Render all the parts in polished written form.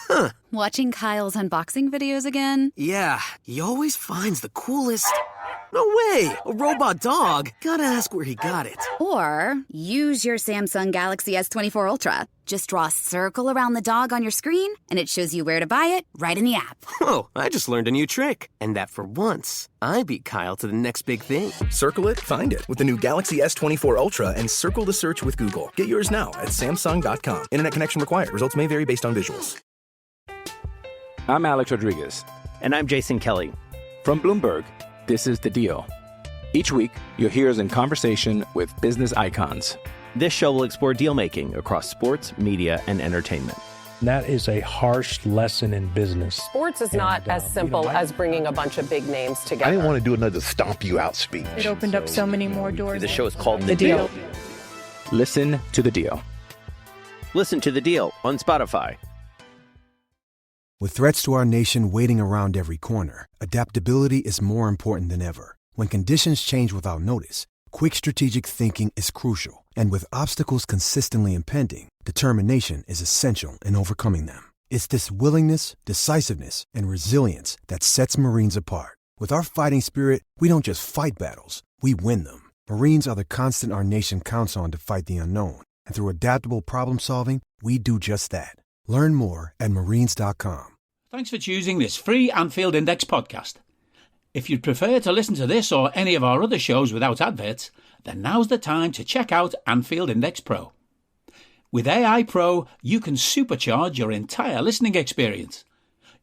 Huh. Watching Kyle's unboxing videos again? Yeah, he always finds the coolest... No way! A robot dog? Gotta ask where he got it. Or use your Samsung Galaxy S24 Ultra. Just draw a circle around the dog on your screen, and it shows you where to buy it right in the app. Oh, I just learned a new trick. And that for once, I beat Kyle to the next big thing. Circle it, find it with the new Galaxy S24 Ultra and circle the search with Google. Get yours now at Samsung.com. Internet connection required. Results may vary based on visuals. I'm Alex Rodriguez. And I'm Jason Kelly. From Bloomberg, this is The Deal. Each week, you'll hear us in conversation with business icons. This show will explore deal-making across sports, media, and entertainment. That is a harsh lesson in business. Sports is not as simple as bringing a bunch of big names together. I didn't want to do another stomp you out speech. It opened up so many more doors. The show is called The Deal. Listen to The Deal. Listen to The Deal on Spotify. With threats to our nation waiting around every corner, adaptability is more important than ever. When conditions change without notice, quick strategic thinking is crucial. And with obstacles consistently impending, determination is essential in overcoming them. It's this willingness, decisiveness, and resilience that sets Marines apart. With our fighting spirit, we don't just fight battles, we win them. Marines are the constant our nation counts on to fight the unknown. And through adaptable problem solving, we do just that. Learn more at marines.com. Thanks for choosing this free Anfield Index podcast. If you'd prefer to listen to this or any of our other shows without adverts, then now's the time to check out Anfield Index Pro. With AI Pro, you can supercharge your entire listening experience.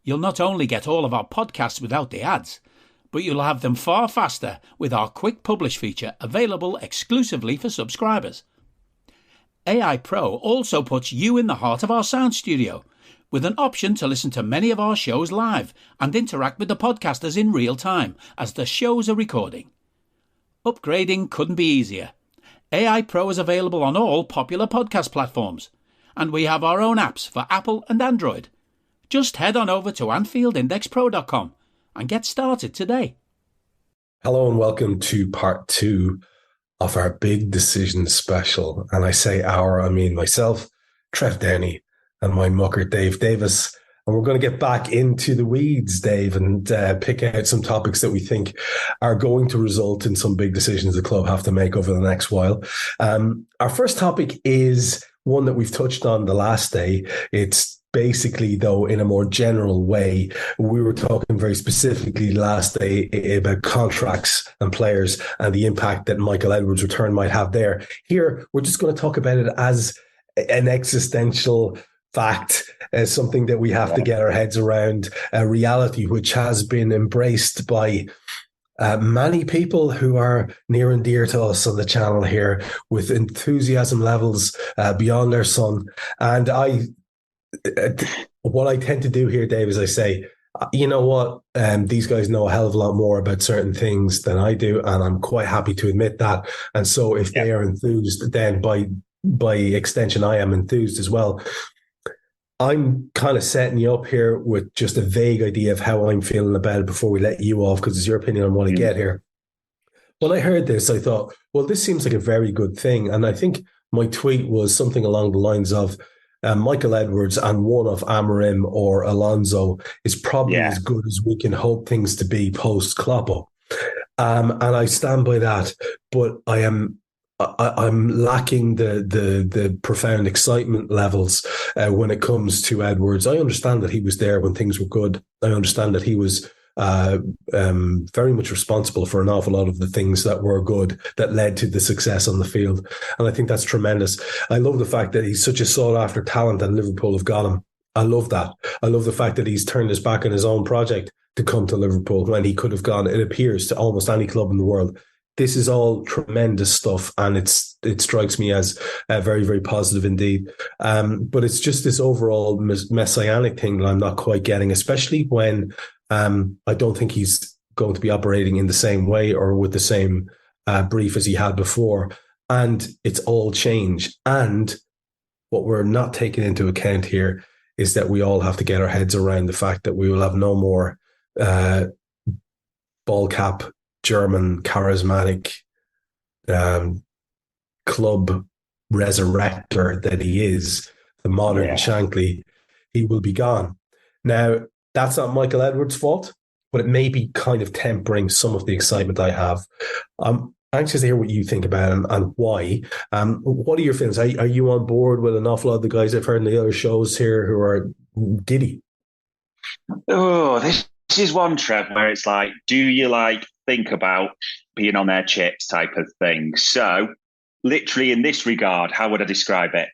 You'll not only get all of our podcasts without the ads, but you'll have them far faster with our Quick Publish feature available exclusively for subscribers. AI Pro also puts you in the heart of our sound studio, with an option to listen to many of our shows live and interact with the podcasters in real time as the shows are recording. Upgrading couldn't be easier. AI Pro is available on all popular podcast platforms, and we have our own apps for Apple and Android. Just head on over to AnfieldIndexPro.com and get started today. Hello and welcome to part 2 of our big decision special. And I say our, I mean myself, Trev Downey, and my mucker, Dave Davis. And we're going to get back into the weeds, Dave, and pick out some topics that we think are going to result in some big decisions the club have to make over the next while. Our first topic is one that we've touched on the last day. It's basically, though, in a more general way. We were talking very specifically last day about contracts and players and the impact that Michael Edwards' return might have there. Here, we're just going to talk about it as an existential fact, as something that we have to get our heads around, a reality which has been embraced by many people who are near and dear to us on the channel here, with enthusiasm levels beyond their sun. And what I tend to do here, Dave, is I say, you know what, these guys know a hell of a lot more about certain things than I do, and I'm quite happy to admit that. And so if they are enthused, then by extension, I am enthused as well. I'm kind of setting you up here with just a vague idea of how I'm feeling about it before we let you off, because it's your opinion on what I get here. When I heard this, I thought, well, this seems like a very good thing. And I think my tweet was something along the lines of, Michael Edwards and one of Amorim or Alonso is probably as good as we can hope things to be post-Kloppo. And I stand by that, but I'm lacking the profound excitement levels when it comes to Edwards. I understand that he was there when things were good. I understand that he was very much responsible for an awful lot of the things that were good that led to the success on the field. And I think that's tremendous. I love the fact that he's such a sought after talent and Liverpool have got him. I love that. I love the fact that he's turned his back on his own project to come to Liverpool when he could have gone, it appears, to almost any club in the world. This is all tremendous stuff, and it strikes me as very, very positive indeed. But it's just this overall messianic thing that I'm not quite getting, especially when I don't think he's going to be operating in the same way or with the same brief as he had before. And it's all change. And what we're not taking into account here is that we all have to get our heads around the fact that we will have no more ball cap German charismatic club resurrector that he is, the modern Shankly. he will be gone. Now, that's not Michael Edwards' fault, but it may be kind of tempering some of the excitement I have. I'm anxious to hear what you think about it and why. What are your feelings? Are you on board with an awful lot of the guys I've heard in the other shows here who are giddy? Oh, this is one, Trev, where it's like, do you think about being on their chips type of thing? So, literally in this regard, how would I describe it?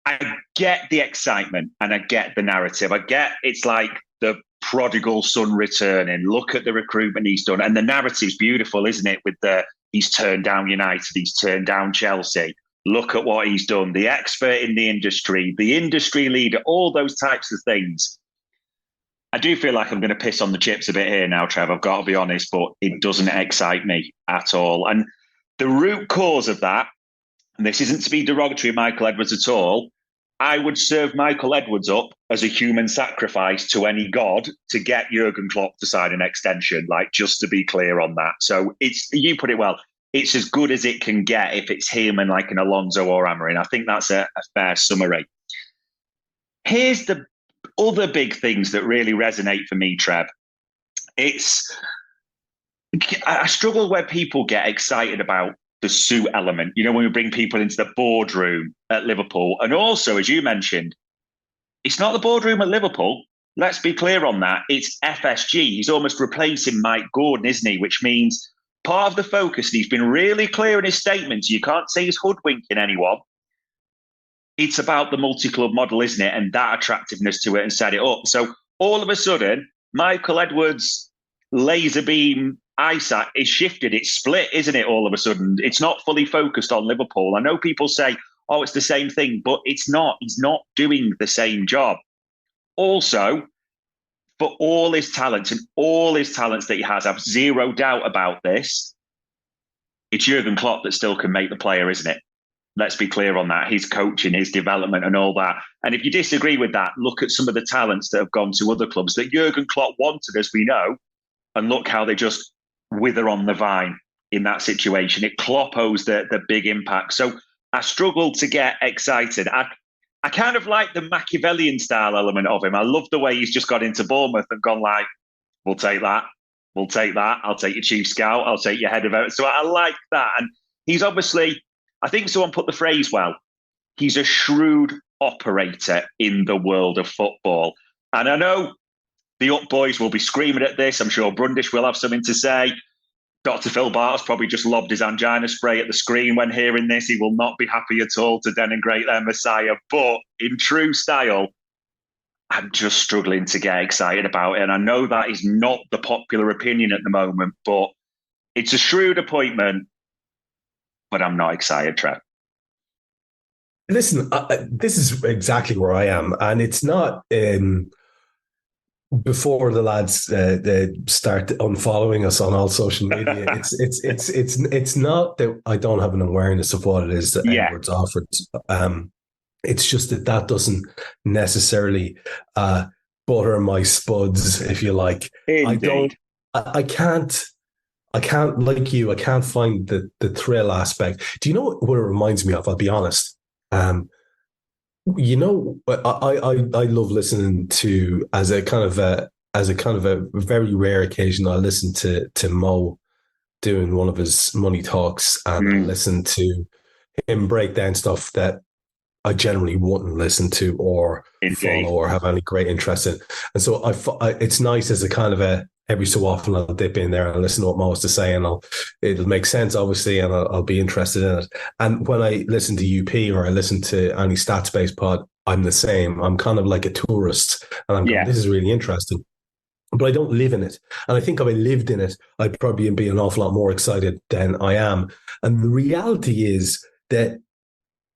I get the excitement and I get the narrative. I get it's like the prodigal son returning. Look at the recruitment he's done. And the narrative's beautiful, isn't it? With he's turned down United, he's turned down Chelsea. Look at what he's done. The expert in the industry leader, all those types of things. I do feel like I'm going to piss on the chips a bit here now, Trev. I've got to be honest, but it doesn't excite me at all. And the root cause of that, and this isn't to be derogatory of Michael Edwards at all, I would serve Michael Edwards up as a human sacrifice to any god to get Jurgen Klopp to sign an extension, just to be clear on that. So you put it well, it's as good as it can get if it's him and an Alonso or Amorim. I think that's a fair summary. Here's the other big things that really resonate for me, Trev. I struggle where people get excited about the suit element, when we bring people into the boardroom at Liverpool. And also, as you mentioned, it's not the boardroom at Liverpool. Let's be clear on that. It's FSG. He's almost replacing Mike Gordon, isn't he? Which means part of the focus, and he's been really clear in his statements, you can't say he's hoodwinking anyone. It's about the multi-club model, isn't it? And that attractiveness to it and set it up. So all of a sudden, Michael Edwards' laser beam eyesight is shifted. It's split, isn't it, all of a sudden? It's not fully focused on Liverpool. I know people say, oh, it's the same thing, but it's not. He's not doing the same job. Also, for all his talents that he has, I've zero doubt about this, it's Jurgen Klopp that still can make the player, isn't it? Let's be clear on that. His coaching, his development and all that. And if you disagree with that, look at some of the talents that have gone to other clubs that Jurgen Klopp wanted, as we know, and look how they just wither on the vine in that situation. It Klopp owes the big impact. So I struggle to get excited. I kind of like the Machiavellian style element of him. I love the way he's just got into Bournemouth and gone we'll take that. We'll take that. I'll take your chief scout. I'll take your head of it. So I like that. And he's obviously, I think someone put the phrase well, he's a shrewd operator in the world of football. And I know the Up Boys will be screaming at this. I'm sure Brundish will have something to say. Dr. Phil Bart's probably just lobbed his angina spray at the screen when hearing this. He will not be happy at all to denigrate their Messiah. But in true style, I'm just struggling to get excited about it. And I know that is not the popular opinion at the moment, but it's a shrewd appointment. But I'm not excited, Trev. Listen, this is exactly where I am. And it's not... before the lads they start unfollowing us on all social media, it's not that I don't have an awareness of what it is that Edwards offered. It's just that doesn't necessarily butter my spuds, if you like. Indeed. I can't like you. I can't find the thrill aspect. Do you know what it reminds me of? I'll be honest. I love listening to as a kind of a very rare occasion. I listen to Mo doing one of his money talks and listen to him break down stuff that I generally wouldn't listen to or follow or have any great interest in. And so it's nice as a kind of a every so often I'll dip in there and listen to what Mo has to say, and it'll make sense, obviously, and I'll be interested in it. And when I listen to UP or I listen to any stats-based pod, I'm the same. I'm kind of like a tourist, and I'm going, this is really interesting. But I don't live in it. And I think if I lived in it, I'd probably be an awful lot more excited than I am. And the reality is that,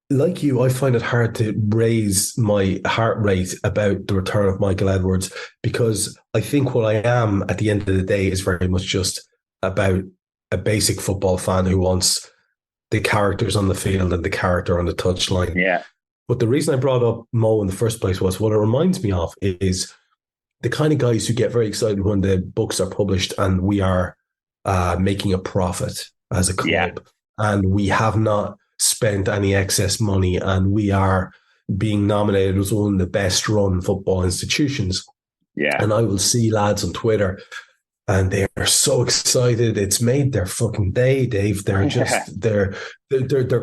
like you, I find it hard to raise my heart rate about the return of Michael Edwards, because I think what I am at the end of the day is very much just about a basic football fan who wants the characters on the field and the character on the touchline. Yeah. But the reason I brought up Mo in the first place was what it reminds me of is the kind of guys who get very excited when the books are published and we are making a profit as a club, and we have not spent any excess money, and we are being nominated as one of the best run football institutions. Yeah. And I will see lads on Twitter and they are so excited. It's made their fucking day, Dave. They're just, they're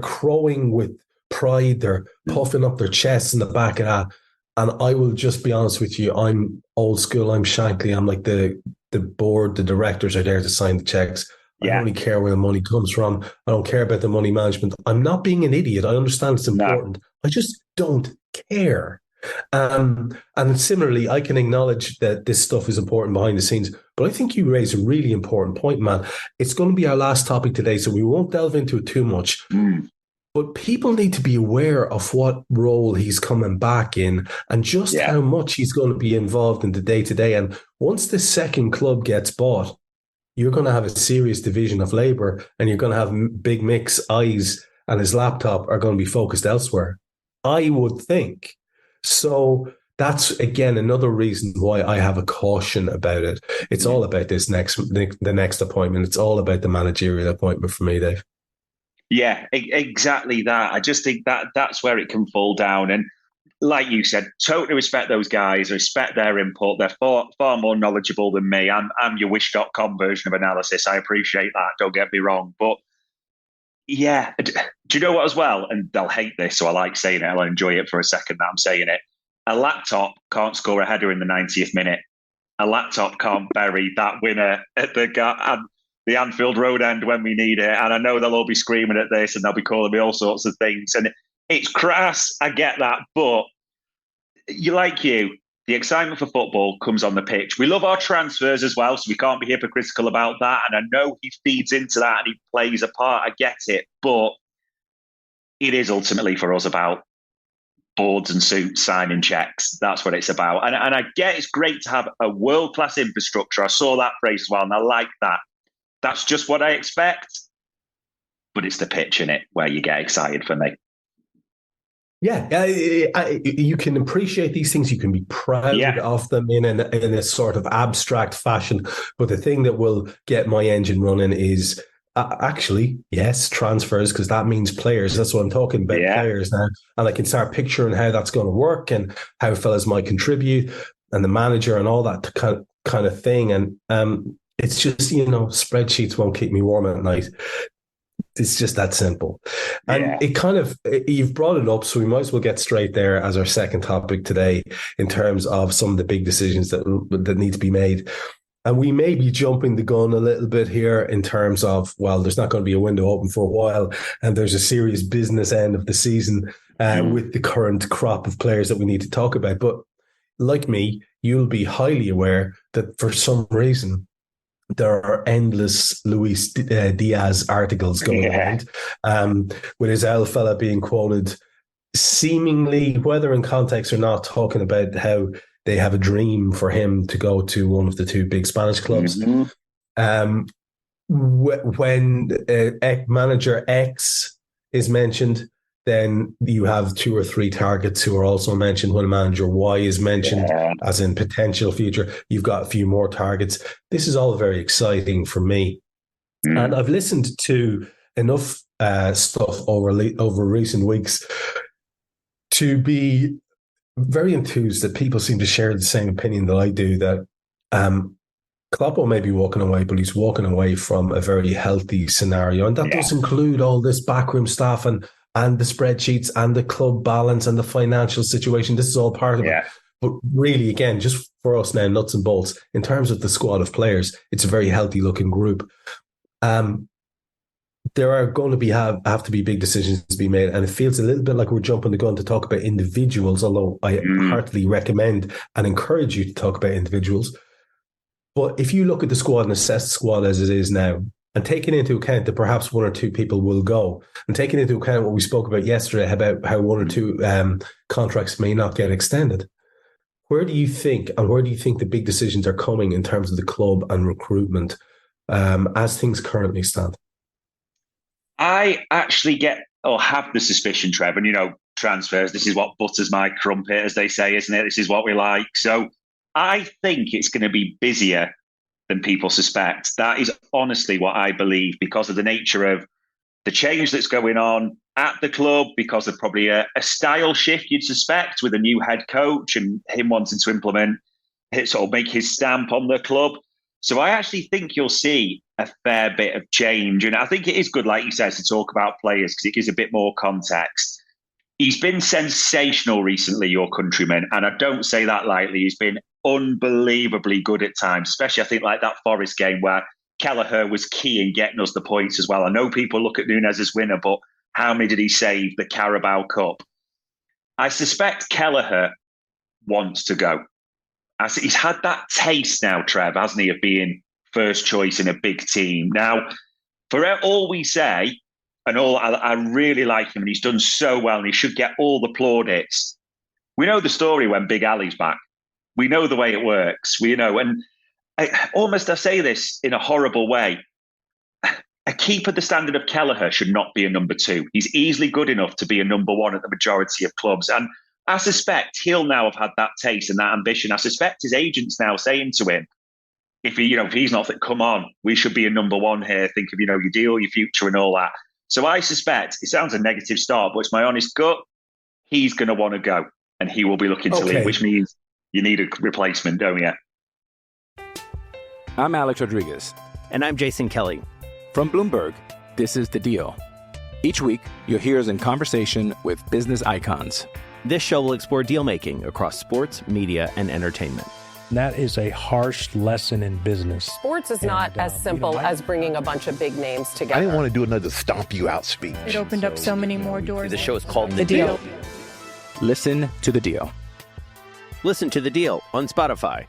crowing with pride. They're puffing up their chests in the back of that. And I will just be honest with you. I'm old school. I'm Shankly. I'm like the board, the directors are there to sign the checks. I don't really care where the money comes from. I don't care about the money management. I'm not being an idiot. I understand it's important. I just don't care. And similarly, I can acknowledge that this stuff is important behind the scenes, but I think you raise a really important point, man. It's going to be our last topic today, so we won't delve into it too much. But people need to be aware of what role he's coming back in and just how much he's going to be involved in the day-to-day. And once the second club gets bought, you're going to have a serious division of labour, and you're going to have Big Mick's eyes and his laptop are going to be focused elsewhere, I would think. So that's, again, another reason why I have a caution about it. It's all about the next appointment. It's all about the managerial appointment for me, Dave. Yeah, exactly that. I just think that's where it can fall down. And like you said, totally respect those guys, respect their input. They're far more knowledgeable than me. I'm your wish.com version of analysis. I appreciate that. Don't get me wrong. But yeah, do you know what as well? And they'll hate this, so I like saying it. I'll enjoy it for a second that I'm saying it. A laptop can't score a header in the 90th minute. A laptop can't bury that winner at the Anfield Road end when we need it. And I know they'll all be screaming at this and they'll be calling me all sorts of things. And it's crass. I get that. But the excitement for football comes on the pitch. We love our transfers as well, so we can't be hypocritical about that. And I know he feeds into that and he plays a part. I get it. But it is ultimately for us about boards and suits, signing checks. That's what it's about. And I get it's great to have a world-class infrastructure. I saw that phrase as well, and I like that. That's just what I expect. But it's the pitch in it where you get excited for me. Yeah, you can appreciate these things. You can be proud of them in a sort of abstract fashion. But the thing that will get my engine running is actually, yes, transfers, because that means players. That's what I'm talking about, players now. And I can start picturing how that's going to work and how fellas might contribute and the manager and all that kind of thing. And it's just, spreadsheets won't keep me warm at night. It's just that simple. And you've brought it up, so we might as well get straight there as our second topic today in terms of some of the big decisions that need to be made. And we may be jumping the gun a little bit here in terms of, well, there's not going to be a window open for a while, and there's a serious business end of the season with the current crop of players that we need to talk about. But like me, you'll be highly aware that for some reason, there are endless Luis Diaz articles going around, with his L fella being quoted, seemingly, whether in context or not, talking about how they have a dream for him to go to one of the two big Spanish clubs. When manager X is mentioned, then you have two or three targets who are also mentioned. When manager Y is mentioned as in potential future, you've got a few more targets. This is all very exciting for me. And I've listened to enough stuff over recent weeks to be very enthused that people seem to share the same opinion that I do, that Kloppo may be walking away, but he's walking away from a very healthy scenario. And that does include all this backroom staff and the spreadsheets and the club balance and the financial situation. This is all part of it. But really, again, just for us now, nuts and bolts, in terms of the squad of players, it's a very healthy looking group. There are going to have to be big decisions to be made. And it feels a little bit like we're jumping the gun to talk about individuals, although I heartily recommend and encourage you to talk about individuals. But if you look at the squad and assess the squad as it is now, and taking into account that perhaps one or two people will go, and taking into account what we spoke about yesterday about how one or two contracts may not get extended, where do you think the big decisions are coming in terms of the club and recruitment as things currently stand? I actually have the suspicion, Trev, and transfers, this is what butters my crumpet, as they say, isn't it? This is what we like. So I think it's going to be busier than people suspect. That is honestly what I believe, because of the nature of the change that's going on at the club because of probably a style shift, you'd suspect, with a new head coach and him wanting to implement, sort of make his stamp on the club. So I actually think you'll see a fair bit of change. And I think it is good, like you said, to talk about players because it gives a bit more context. He's been sensational recently, your countryman, and I don't say that lightly. He's been unbelievably good at times, especially I think like that Forest game where Kelleher was key in getting us the points as well. I know people look at Núñez as winner, but how many did he save? The Carabao Cup. I suspect Kelleher wants to go. He's had that taste now, Trev, hasn't he, of being first choice in a big team. Now, for all we say, and all, I really like him, and he's done so well, and he should get all the plaudits. We know the story when Big Ali's back. We know the way it works. We know, and I say this in a horrible way. A keeper the standard of Kelleher should not be a number 2. He's easily good enough to be a number 1 at the majority of clubs. And I suspect he'll now have had that taste and that ambition. I suspect his agent's now saying to him, if he's not, come on, we should be a number 1 here. Think of, your deal, your future and all that. So I suspect, it sounds a negative start, but it's my honest gut, he's going to want to go and he will be looking to leave, which means you need a replacement, don't you? I'm Alex Rodriguez. And I'm Jason Kelly. From Bloomberg, this is The Deal. Each week, you'll hear us in conversation with business icons. This show will explore deal-making across sports, media, and entertainment. That is a harsh lesson in business. Sports is not as simple as bringing a bunch of big names together. I didn't want to do another stomp you out speech. It opened up so many more doors. The show is called The Deal. Listen to The Deal. Listen to The Deal on Spotify.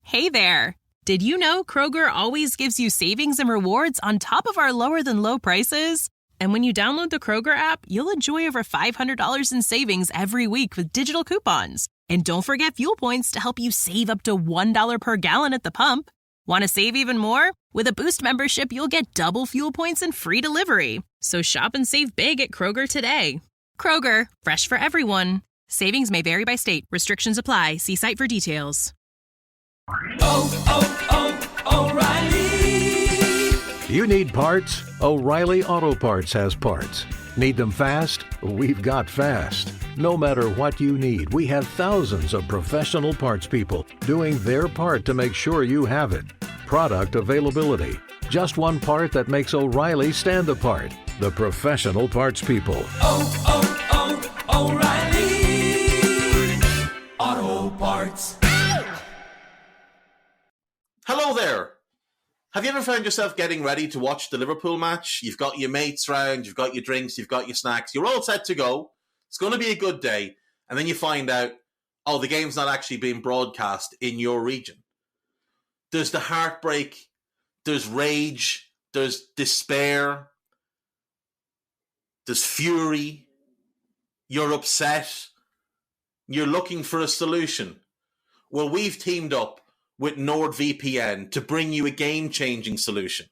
Hey there. Did you know Kroger always gives you savings and rewards on top of our lower-than-low prices? And when you download the Kroger app, you'll enjoy over $500 in savings every week with digital coupons. And don't forget fuel points to help you save up to $1 per gallon at the pump. Want to save even more? With a Boost membership, you'll get double fuel points and free delivery. So shop and save big at Kroger today. Kroger, fresh for everyone. Savings may vary by state. Restrictions apply. See site for details. O'Reilly. You need parts? O'Reilly Auto Parts has parts. Need them fast? We've got fast. No matter what you need, we have thousands of professional parts people doing their part to make sure you have it. Product availability. Just one part that makes O'Reilly stand apart. The professional parts people. O'Reilly Auto Parts. Hello there. Have you ever found yourself getting ready to watch the Liverpool match? You've got your mates round, you've got your drinks, you've got your snacks, you're all set to go. It's going to be a good day. And then you find out, the game's not actually being broadcast in your region. There's the heartbreak, there's rage, there's despair, there's fury. You're upset. You're looking for a solution. Well, we've teamed up with NordVPN to bring you a game-changing solution.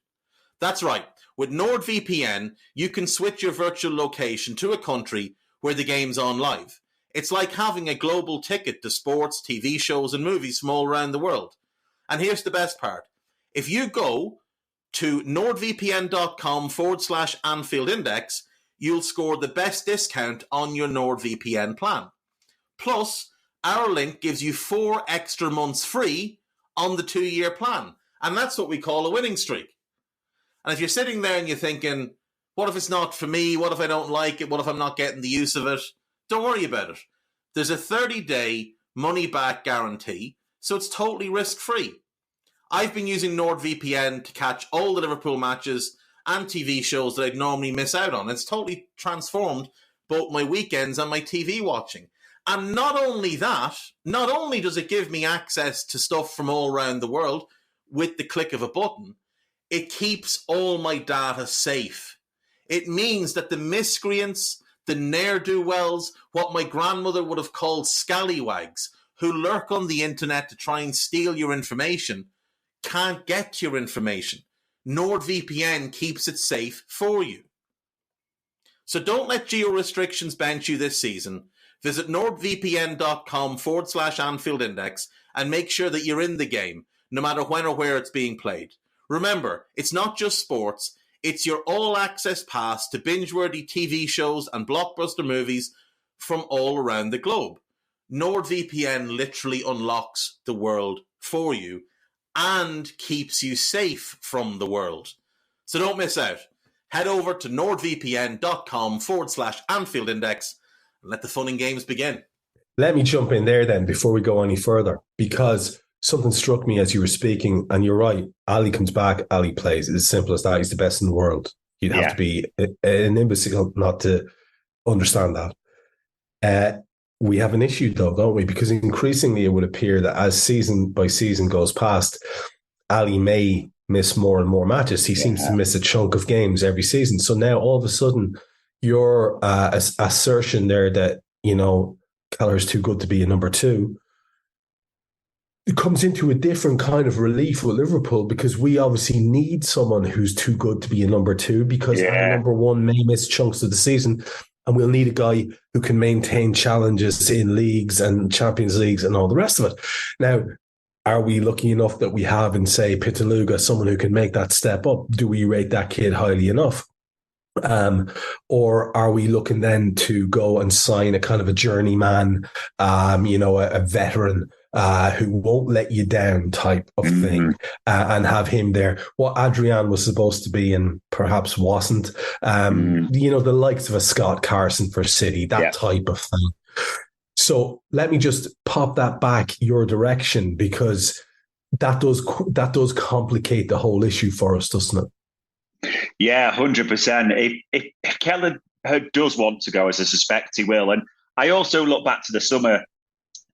That's right. With NordVPN, you can switch your virtual location to a country where the game's on live. It's like having a global ticket to sports, TV shows, and movies from all around the world. And here's the best part. If you go to nordvpn.com/Anfield Index, you'll score the best discount on your NordVPN plan. Plus, our link gives you 4 extra months free on the 2-year plan. And that's what we call a winning streak. And if you're sitting there and you're thinking, what if it's not for me? What if I don't like it? What if I'm not getting the use of it? Don't worry about it. There's a 30-day money-back guarantee, so it's totally risk-free. I've been using NordVPN to catch all the Liverpool matches and TV shows that I'd normally miss out on. It's totally transformed both my weekends and my TV watching. And not only that, not only does it give me access to stuff from all around the world with the click of a button, it keeps all my data safe. It means that the miscreants, the ne'er-do-wells, what my grandmother would have called scallywags, who lurk on the internet to try and steal your information, can't get to your information. NordVPN keeps it safe for you. So don't let geo-restrictions bench you this season. Visit nordvpn.com/Anfield Index and make sure that you're in the game, no matter when or where it's being played. Remember, it's not just sports, It's your all-access pass to binge-worthy TV shows and blockbuster movies from all around the globe. NordVPN literally unlocks the world for you and keeps you safe from the world. So don't miss out. Head over to nordvpn.com/Anfield Index and let the fun and games begin. Let me jump in there then before we go any further, because something struck me as you were speaking, and you're right. Ali comes back, Ali plays. It's as simple as that. He's the best in the world. You'd have to be an imbecile not to understand that. We have an issue though, don't we? Because increasingly it would appear that as season by season goes past, Ali may miss more and more matches. He seems to miss a chunk of games every season. So now all of a sudden your assertion there that, you know, Kelleher's too good to be a number 2, it comes into a different kind of relief with Liverpool, because we obviously need someone who's too good to be a number 2, because our number 1 may miss chunks of the season, and we'll need a guy who can maintain challenges in leagues and Champions Leagues and all the rest of it. Now, are we lucky enough that we have in, say, Pitaluga, someone who can make that step up? Do we rate that kid highly enough? Or are we looking then to go and sign a kind of a journeyman, a veteran who won't let you down type of thing, and have him there? What Adrian was supposed to be and perhaps wasn't, the likes of a Scott Carson for City, that type of thing. So let me just pop that back your direction, because that does complicate the whole issue for us, doesn't it? Yeah, 100%. If Kelleher does want to go, as I suspect he will, and I also look back to the summer,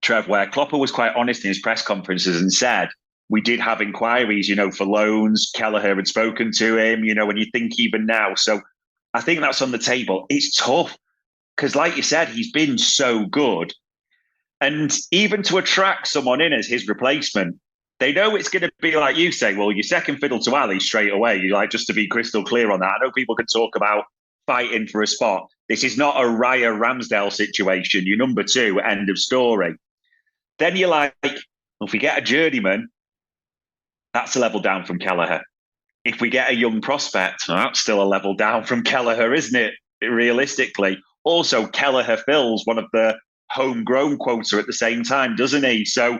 Trev, where Klopper was quite honest in his press conferences and said, we did have inquiries, for loans. Kelleher had spoken to him, and you think even now. So I think that's on the table. It's tough because, like you said, he's been so good. And even to attract someone in as his replacement, they know it's going to be like you say, well, your second fiddle to Ali straight away. Just to be crystal clear on that. I know people can talk about fighting for a spot. This is not a Raya Ramsdale situation. You're number 2, end of story. Then you're like, if we get a journeyman, that's a level down from Kelleher. If we get a young prospect, that's still a level down from Kelleher, isn't it? Realistically. Also, Kelleher fills one of the homegrown quota at the same time, doesn't he? So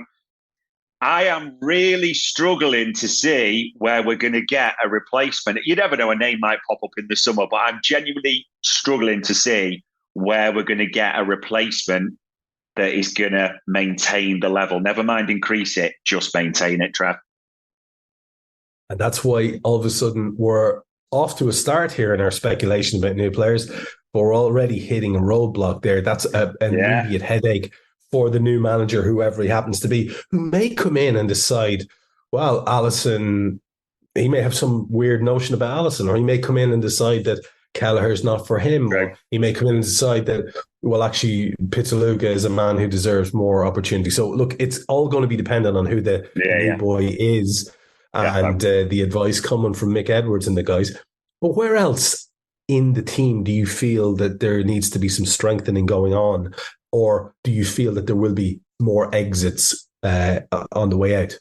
I am really struggling to see where we're going to get a replacement. You never know, a name might pop up in the summer, but I'm genuinely struggling to see where we're going to get a replacement that is going to maintain the level. Never mind increase it, just maintain it, Trev. And that's why all of a sudden we're off to a start here in our speculation about new players, but we're already hitting a roadblock there. That's an immediate headache for the new manager, whoever he happens to be, who may come in and decide, well, Alisson, he may have some weird notion about Alisson, or he may come in and decide that Kelleher's not for him. Right. Or he may come in and decide that, well, actually, Pitaluga is a man who deserves more opportunity. So, look, it's all going to be dependent on who the new boy is and the advice coming from Mick Edwards and the guys. But where else in the team do you feel that there needs to be some strengthening going on? Or do you feel that there will be more exits on the way out?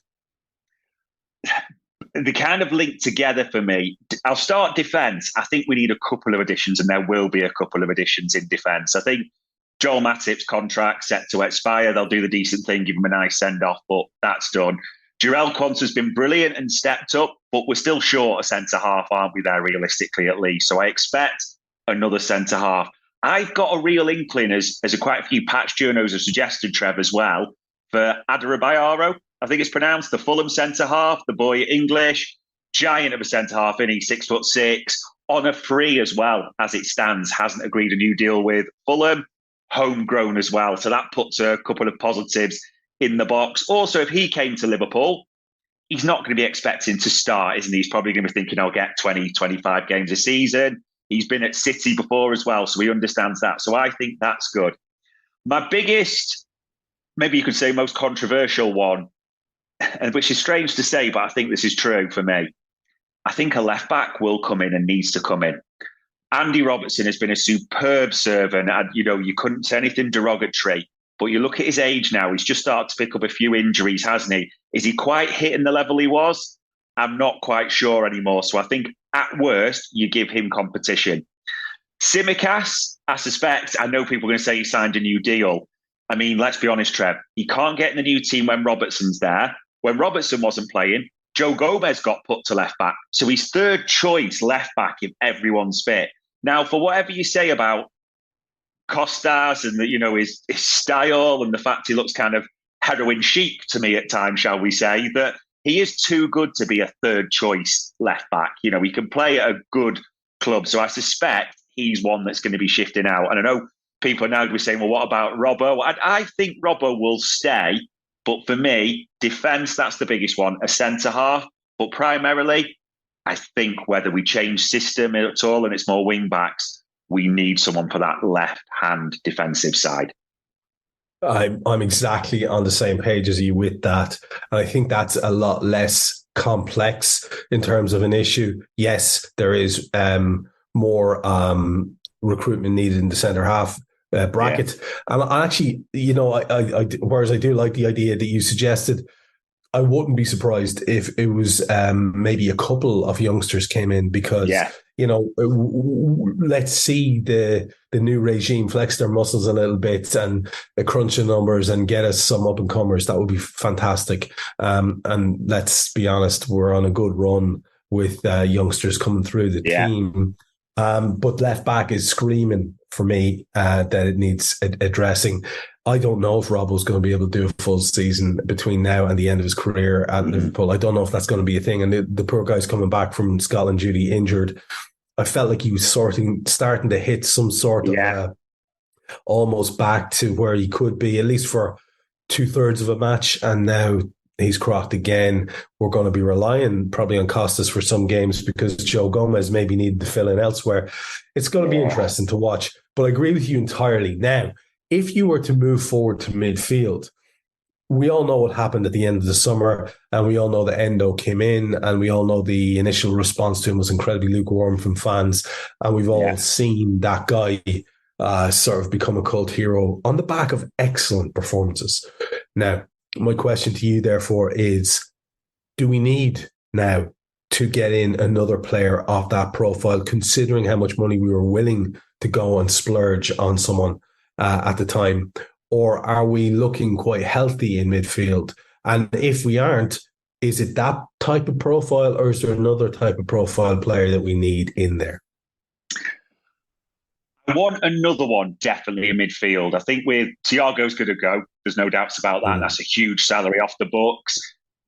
They kind of link together for me. I'll start defence. I think we need a couple of additions, and there will be a couple of additions in defence. I think Joel Matip's contract set to expire. They'll do the decent thing, give him a nice send-off, but that's done. Jarell Quansah's been brilliant and stepped up, but we're still short a centre-half, aren't we there, realistically at least? So I expect another centre-half. I've got a real inkling, as quite a few patch journos have suggested, Trev, as well, for Adarabioyo. I think it's pronounced, the Fulham centre-half, the boy English, giant of a centre-half, isn't he? 6'6", on a free as well, as it stands, hasn't agreed a new deal with Fulham, homegrown as well. So that puts a couple of positives in the box. Also, if he came to Liverpool, he's not going to be expecting to start, isn't he? He's probably going to be thinking, I'll get 20, 25 games a season. He's been at City before as well, so he understands that. So I think that's good. My biggest, maybe you could say most controversial one, and which is strange to say, but I think this is true for me. I think a left-back will come in and needs to come in. Andy Robertson has been a superb servant. And, you couldn't say anything derogatory, but you look at his age now, he's just started to pick up a few injuries, hasn't he? Is he quite hitting the level he was? I'm not quite sure anymore. So I think at worst, you give him competition. Tsimikas, I suspect, I know people are going to say he signed a new deal. I mean, let's be honest, Trev, he can't get in the new team when Robertson's there. When Robertson wasn't playing, Joe Gomez got put to left back. So he's third choice left back if everyone's fit. Now, for whatever you say about Costas and his style and the fact he looks kind of heroin chic to me at times, shall we say, that he is too good to be a third choice left back. He can play at a good club. So I suspect he's one that's going to be shifting out. And I know people are now going to be saying, well, what about Robbo? I think Robbo will stay. But for me, defence, that's the biggest one, a centre-half. But primarily, I think whether we change system at all and it's more wing-backs, we need someone for that left-hand defensive side. I'm exactly on the same page as you with that. And I think that's a lot less complex in terms of an issue. Yes, there is more recruitment needed in the centre half bracket. Yeah. And I actually, whereas I do like the idea that you suggested, I wouldn't be surprised if it was maybe a couple of youngsters came in because, let's see the new regime flex their muscles a little bit and crunch the numbers and get us some up and comers. That would be fantastic. And let's be honest, we're on a good run with youngsters coming through the team. But left back is screaming for me that it needs addressing. I don't know if Robbo's going to be able to do a full season between now and the end of his career at Liverpool. I don't know if that's going to be a thing. And the poor guy's coming back from Scotland duty injured. I felt like he was starting to hit some sort of almost back to where he could be, at least for 2/3 of a match. And now he's crocked again. We're going to be relying probably on Costas for some games because Joe Gomez maybe needed to fill in elsewhere. It's going to be interesting to watch. But I agree with you entirely. Now, if you were to move forward to midfield, we all know what happened at the end of the summer, and we all know that Endo came in, and we all know the initial response to him was incredibly lukewarm from fans, and we've all seen that guy sort of become a cult hero on the back of excellent performances. Now, my question to you, therefore, is do we need now to get in another player of that profile, considering how much money we were willing to go and splurge on someone at the time? Or are we looking quite healthy in midfield? And if we aren't, is it that type of profile or is there another type of profile player that we need in there? I want another one, definitely in midfield. I think with Thiago's going to go. There's no doubts about that. That's a huge salary off the books.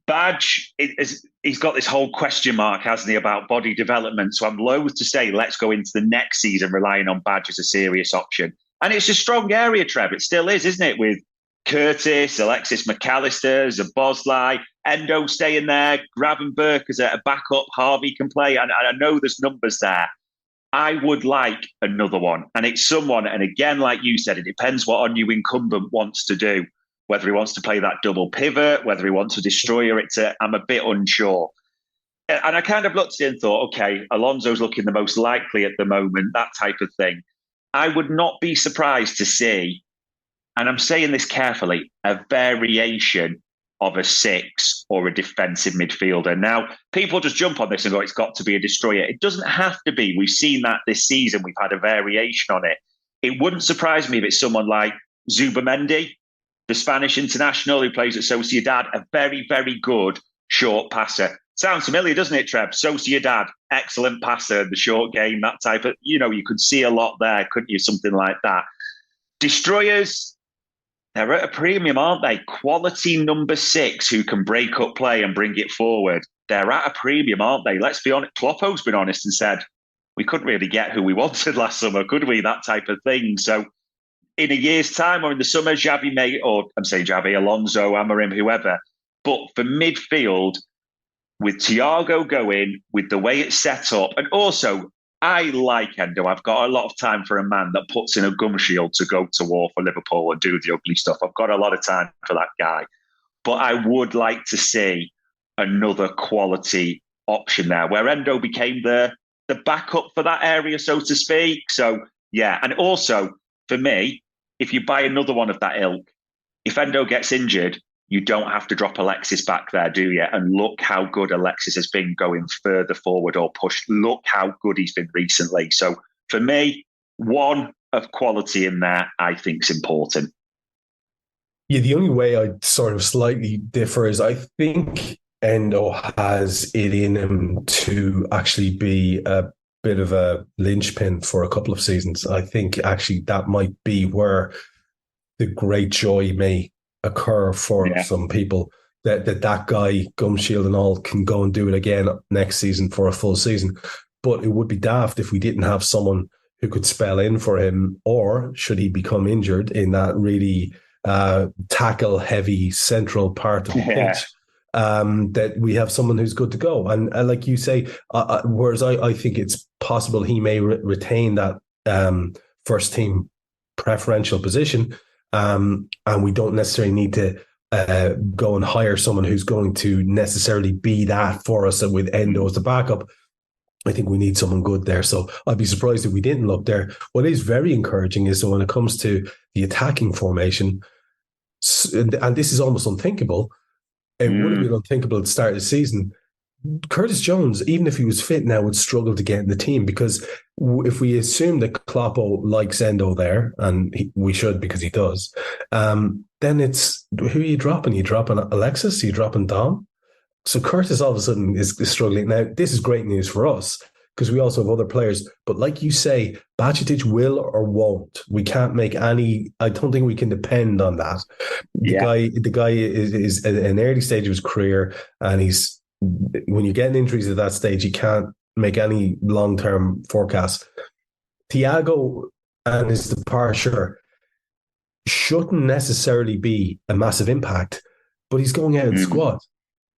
Badge, he's got this whole question mark, hasn't he, about body development. So I'm loath to say let's go into the next season relying on Badge as a serious option. And it's a strong area, Trev. It still is, isn't it? With Curtis, Alexis McAllister, Zaboslai, Endo staying there, Gravenberg as a backup, Harvey can play. And I know there's numbers there. I would like another one. And it's someone, and again, like you said, it depends what our new incumbent wants to do. Whether he wants to play that double pivot, whether he wants a destroyer, I'm a bit unsure. And I kind of looked at it and thought, okay, Alonso's looking the most likely at the moment, that type of thing. I would not be surprised to see, and I'm saying this carefully, a variation of a 6 or a defensive midfielder. Now, people just jump on this and go, it's got to be a destroyer. It doesn't have to be. We've seen that this season. We've had a variation on it. It wouldn't surprise me if it's someone like Zubamendi, the Spanish international who plays at Sociedad, a very, very good short passer. Sounds familiar, doesn't it, Trev? Sociedad, excellent passer, the short game, that type of, you could see a lot there, couldn't you? Something like that. Destroyers, they're at a premium, aren't they? Quality number 6 who can break up play and bring it forward. They're at a premium, aren't they? Let's be honest. Kloppo's been honest and said, we couldn't really get who we wanted last summer, could we? That type of thing. So in a year's time or in the summer, Xavi may, or I'm saying Xavi, Alonso, Amorim, whoever. But for midfield, with Thiago going, with the way it's set up, and also I like Endo. I've got a lot of time for a man that puts in a gum shield to go to war for Liverpool and do the ugly stuff. I've got a lot of time for that guy. But I would like to see another quality option there, where Endo became the backup for that area, so to speak. So, yeah. And also, for me, if you buy another one of that ilk, if Endo gets injured, you don't have to drop Alexis back there, do you? And look how good Alexis has been going further forward or push. Look how good he's been recently. So for me, one of quality in there, I think is important. Yeah, the only way I sort of slightly differ is I think Endo has it in him to actually be a bit of a linchpin for a couple of seasons. I think actually that might be where the great joy may occur for some people, that guy, Gumshield and all, can go and do it again next season for a full season. But it would be daft if we didn't have someone who could spell in for him, or should he become injured in that really tackle heavy central part of the pitch, that we have someone who's good to go. And like you say, whereas I think it's possible he may retain that first team preferential position, and we don't necessarily need to go and hire someone who's going to necessarily be that for us with Endo as the backup. I think we need someone good there. So I'd be surprised if we didn't look there. What is very encouraging is that when it comes to the attacking formation, and this is almost unthinkable, it would have been unthinkable at the start of the season, Curtis Jones, even if he was fit now, would struggle to get in the team, because if we assume that Kloppo likes Endo there, and we should because he does, then it's, who are you dropping? Are you dropping Alexis? Are you dropping Dom? So Curtis all of a sudden is struggling. Now, this is great news for us because we also have other players. But like you say, Bajcetic will or won't. We can't make any. I don't think we can depend on that. The guy is at an early stage of his career, and when you're getting injuries at that stage, you can't make any long-term forecasts. Thiago and his departure shouldn't necessarily be a massive impact, but he's going out of the squad.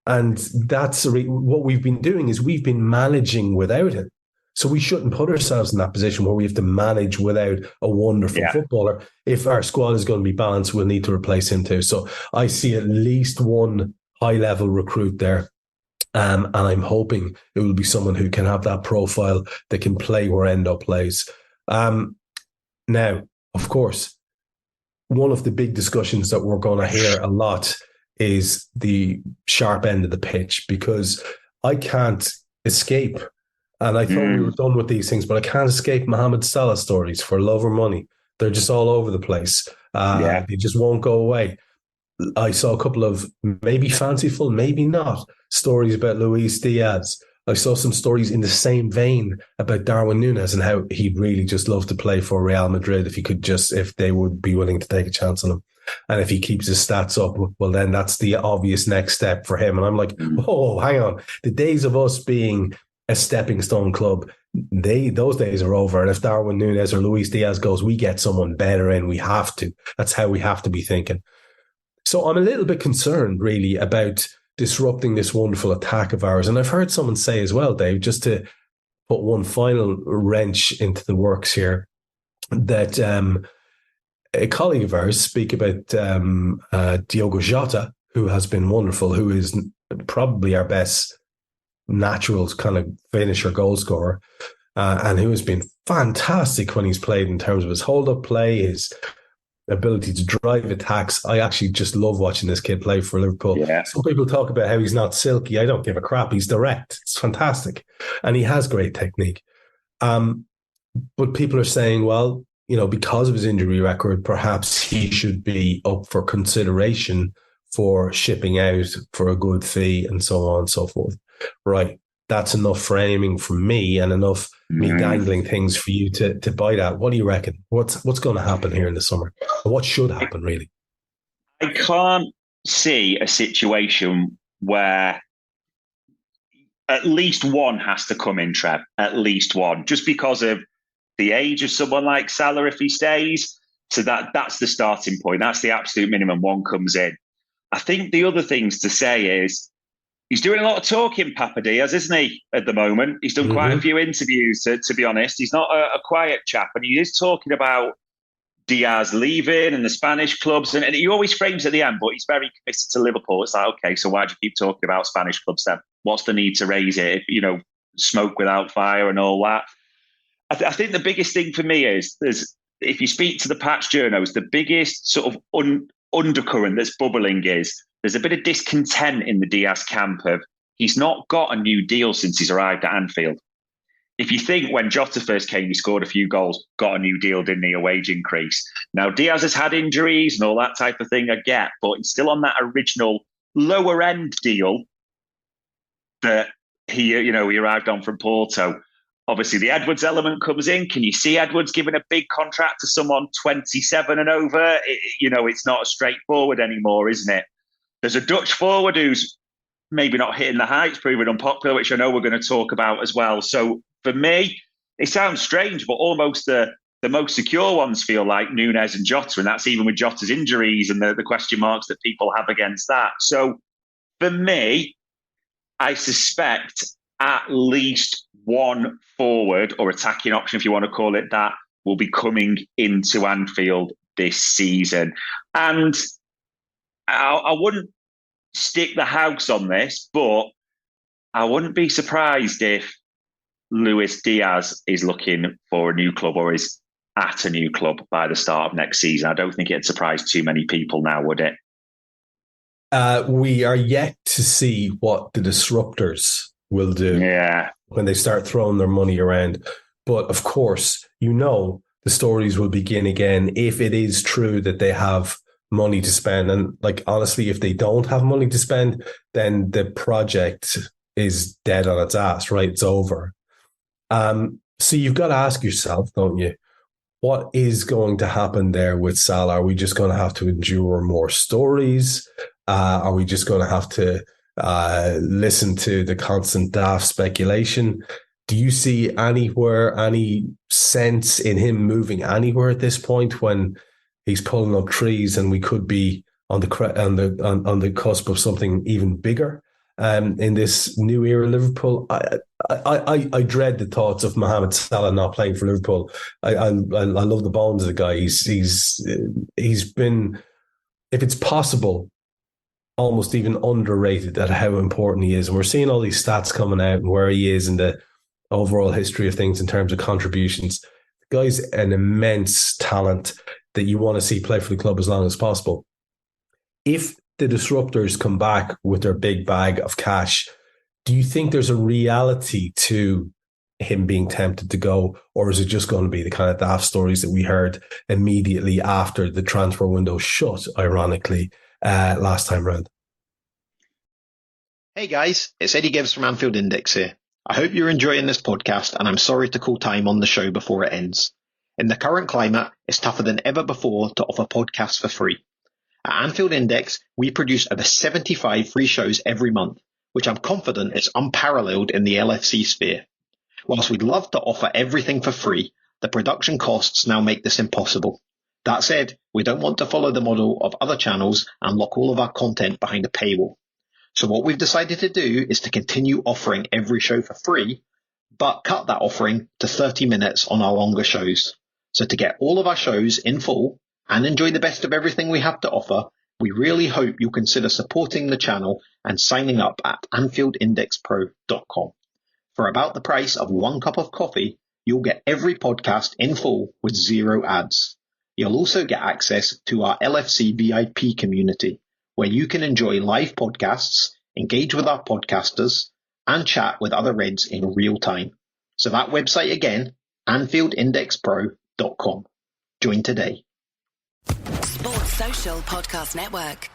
And that's what we've been doing, is we've been managing without him. So we shouldn't put ourselves in that position where we have to manage without a wonderful footballer. If our squad is going to be balanced, we'll need to replace him too. So I see at least one high-level recruit there. And I'm hoping it will be someone who can have that profile that can play where Endo plays. Now, of course, one of the big discussions that we're going to hear a lot is the sharp end of the pitch, because I can't escape, and I thought we were done with these things, but I can't escape Mohamed Salah stories for love or money. They're just all over the place. They just won't go away. I saw a couple of maybe fanciful, maybe not, stories about Luis Diaz. I saw some stories in the same vein about Darwin Núñez and how he'd really just love to play for Real Madrid if they would be willing to take a chance on him. And if he keeps his stats up, well, then that's the obvious next step for him. And I'm like, oh, hang on. The days of us being a stepping stone club, those days are over. And if Darwin Núñez or Luis Diaz goes, we get someone better in. We have to. That's how we have to be thinking. So I'm a little bit concerned, really, about disrupting this wonderful attack of ours. And I've heard someone say as well, Dave, just to put one final wrench into the works here, that a colleague of ours speak about Diogo Jota, who has been wonderful, who is probably our best natural kind of finisher, goal scorer, and who has been fantastic when he's played in terms of his hold-up play, his ability to drive attacks. I actually just love watching this kid play for Liverpool. Some people talk about how he's not silky. I don't give a crap. He's direct. It's fantastic. And he has great technique. But people are saying, well, because of his injury record, perhaps he should be up for consideration for shipping out for a good fee and so on and so forth. Right. That's enough framing from me and enough me dangling things for you to bite at. What do you reckon? What's going to happen here in the summer? What should happen, really? I can't see a situation where at least one has to come in, Trev. At least one. Just because of the age of someone like Salah if he stays. So that's the starting point. That's the absolute minimum. One comes in. I think the other things to say is he's doing a lot of talking, Papa Diaz, isn't he, at the moment? He's done quite a few interviews, to be honest. He's not a quiet chap, and he is talking about Diaz leaving and the Spanish clubs, and he always frames at the end, but he's very committed to Liverpool. It's like, okay, so why do you keep talking about Spanish clubs then? What's the need to raise it? Smoke without fire and all that. I think the biggest thing for me is if you speak to the patch journos, the biggest sort of undercurrent that's bubbling is there's a bit of discontent in the Diaz camp of he's not got a new deal since he's arrived at Anfield. If you think when Jota first came, he scored a few goals, got a new deal, didn't he? A wage increase. Now, Diaz has had injuries and all that type of thing, I get, but he's still on that original lower end deal that he arrived on from Porto. Obviously, the Edwards element comes in. Can you see Edwards giving a big contract to someone 27 and over? It's not as straightforward anymore, isn't it? There's a Dutch forward who's maybe not hitting the heights, proving unpopular, which I know we're going to talk about as well. So for me, it sounds strange, but almost the most secure ones feel like Nunes and Jota, and that's even with Jota's injuries and the question marks that people have against that. So for me, I suspect at least one forward or attacking option, if you want to call it that, will be coming into Anfield this season. And I wouldn't stick the house on this, but I wouldn't be surprised if Luis Diaz is looking for a new club or is at a new club by the start of next season. I don't think it'd surprise too many people now, would it? We are yet to see what the disruptors will do when they start throwing their money around. But of course, the stories will begin again if it is true that they have money to spend. And honestly, if they don't have money to spend, then the project is dead on its ass, right? It's over. So you've got to ask yourself, don't you, what is going to happen there with Salah? Are we just going to have to endure more stories? Are we just going to have to listen to the constant daft speculation? Do you see any sense in him moving anywhere at this point when he's pulling up trees and we could be on the cusp of something even bigger in this new era of Liverpool? I dread the thoughts of Mohamed Salah not playing for Liverpool. I love the bones of the guy. He's been, if it's possible, almost even underrated at how important he is. And we're seeing all these stats coming out and where he is in the overall history of things in terms of contributions. The guy's an immense talent that you want to see play for the club as long as possible. If the disruptors come back with their big bag of cash, do you think there's a reality to him being tempted to go, or is it just going to be the kind of daft stories that we heard immediately after the transfer window shut, ironically, last time round? Hey guys, it's Eddie Gibbs from Anfield Index here. I hope you're enjoying this podcast, and I'm sorry to call time on the show before it ends. In the current climate, it's tougher than ever before to offer podcasts for free. At Anfield Index, we produce over 75 free shows every month, which I'm confident is unparalleled in the LFC sphere. Whilst we'd love to offer everything for free, the production costs now make this impossible. That said, we don't want to follow the model of other channels and lock all of our content behind a paywall. So what we've decided to do is to continue offering every show for free, but cut that offering to 30 minutes on our longer shows. So to get all of our shows in full and enjoy the best of everything we have to offer, we really hope you'll consider supporting the channel and signing up at AnfieldIndexPro.com. For about the price of one cup of coffee, you'll get every podcast in full with zero ads. You'll also get access to our LFC VIP community, where you can enjoy live podcasts, engage with our podcasters, and chat with other Reds in real time. So that website again, AnfieldIndexPro.com. Join today. Sports Social Podcast Network.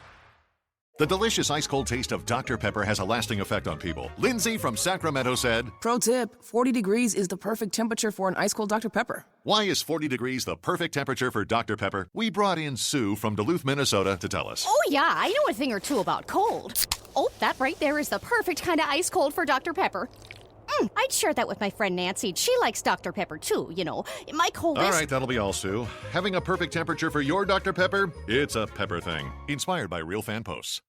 The delicious ice-cold taste of Dr. Pepper has a lasting effect on people. Lindsay from Sacramento said, Pro tip, 40 degrees is the perfect temperature for an ice-cold Dr. Pepper. Why is 40 degrees the perfect temperature for Dr. Pepper? We brought in Sue from Duluth, Minnesota to tell us. Oh yeah, I know a thing or two about cold. Oh, that right there is the perfect kind of ice cold for Dr. Pepper. I'd share that with my friend Nancy. She likes Dr. Pepper too, you know. My coldest... All right, that'll be all, Sue. Having a perfect temperature for your Dr. Pepper? It's a Pepper thing. Inspired by real fan posts.